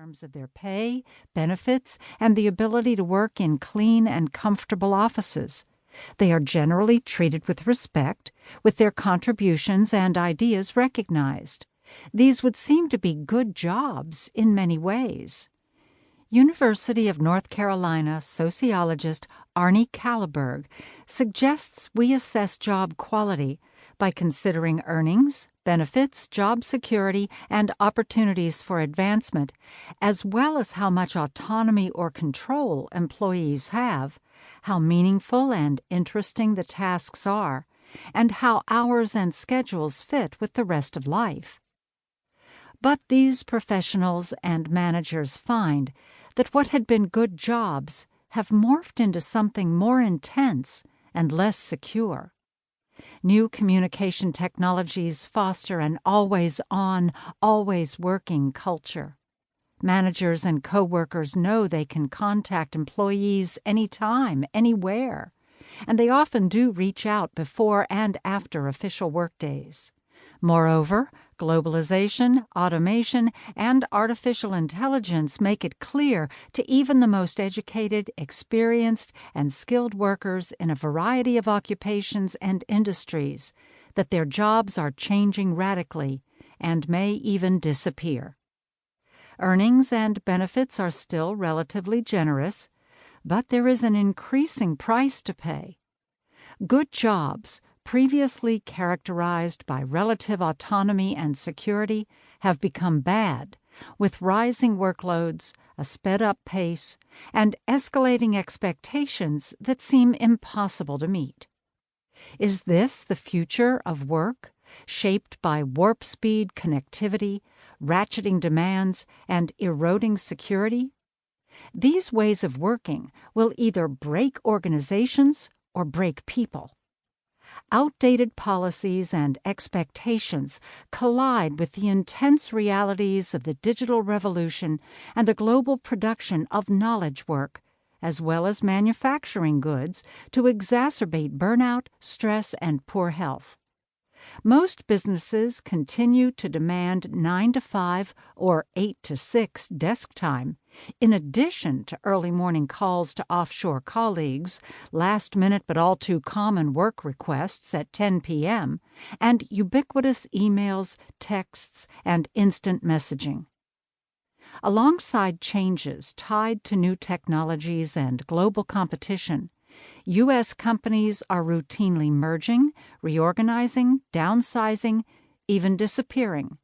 terms of their pay, benefits, and the ability to work in clean and comfortable offices. They are generally treated with respect, with their contributions and ideas recognized. These would seem to be good jobs in many ways. University of North Carolina sociologist Arnie Kalleberg suggests we assess job quality by considering earnings, benefits, job security, and opportunities for advancement, as well as how much autonomy or control employees have, how meaningful and interesting the tasks are, and how hours and schedules fit with the rest of life. But these professionals and managers find that what had been good jobs have morphed into something more intense and less secure. New communication technologies foster an always-on, always-working culture. Managers and coworkers know they can contact employees anytime, anywhere, and they often do reach out before and after official workdays. Moreover, globalization, automation, and artificial intelligence make it clear to even the most educated, experienced, and skilled workers in a variety of occupations and industries that their jobs are changing radically and may even disappear. Earnings and benefits are still relatively generous, but there is an increasing price to pay. Good jobs, previously characterized by relative autonomy and security, have become bad, with rising workloads, a sped-up pace, and escalating expectations that seem impossible to meet. Is this the future of work, shaped by warp-speed connectivity, ratcheting demands, and eroding security? These ways of working will either break organizations or break people. Outdated policies and expectations collide with the intense realities of the digital revolution and the global production of knowledge work, as well as manufacturing goods, to exacerbate burnout, stress, and poor health. Most businesses continue to demand 9 to 5 or 8 to 6 desk time, in addition to early morning calls to offshore colleagues, last-minute but all too common work requests at 10 p.m., and ubiquitous emails, texts, and instant messaging. Alongside changes tied to new technologies and global competition, U.S. companies are routinely merging, reorganizing, downsizing, even disappearing.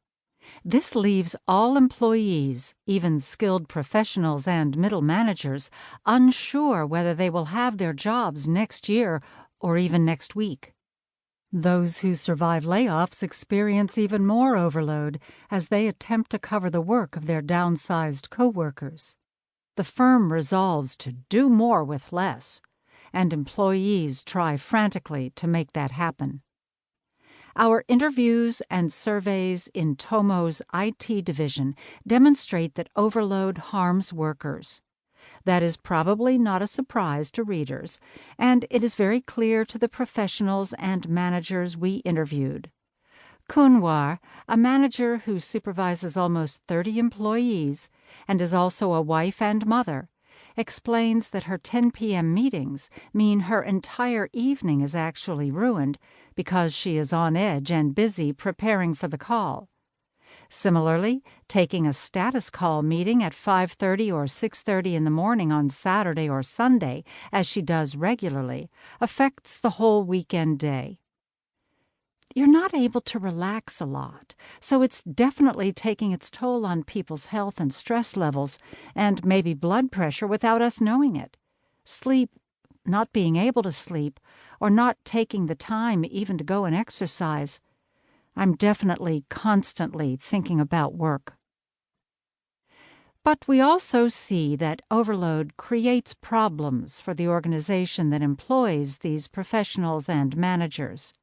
This leaves all employees, even skilled professionals and middle managers, unsure whether they will have their jobs next year or even next week. Those who survive layoffs experience even more overload as they attempt to cover the work of their downsized coworkers. The firm resolves to do more with less, and employees try frantically to make that happen. Our interviews and surveys in Tomo's IT division demonstrate that overload harms workers. That is probably not a surprise to readers, and it is very clear to the professionals and managers we interviewed. Kunwar, a manager who supervises almost 30 employees and is also a wife and mother, explains that her 10 p.m. meetings mean her entire evening is actually ruined because she is on edge and busy preparing for the call. Similarly, taking a status call meeting at 5:30 or 6:30 in the morning on Saturday or Sunday, as she does regularly, affects the whole weekend day. You're not able to relax a lot, so it's definitely taking its toll on people's health and stress levels, and maybe blood pressure without us knowing it. Sleep, not being able to sleep, or not taking the time even to go and exercise. I'm definitely constantly thinking about work. But we also see that overload creates problems for the organization that employs these professionals and managers.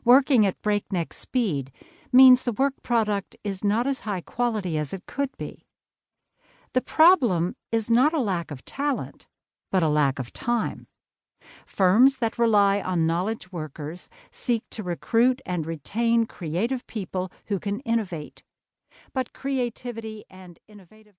Working at breakneck speed means the work product is not as high quality as it could be. The problem is not a lack of talent, but a lack of time. Firms that rely on knowledge workers seek to recruit and retain creative people who can innovate. But creativity and innovative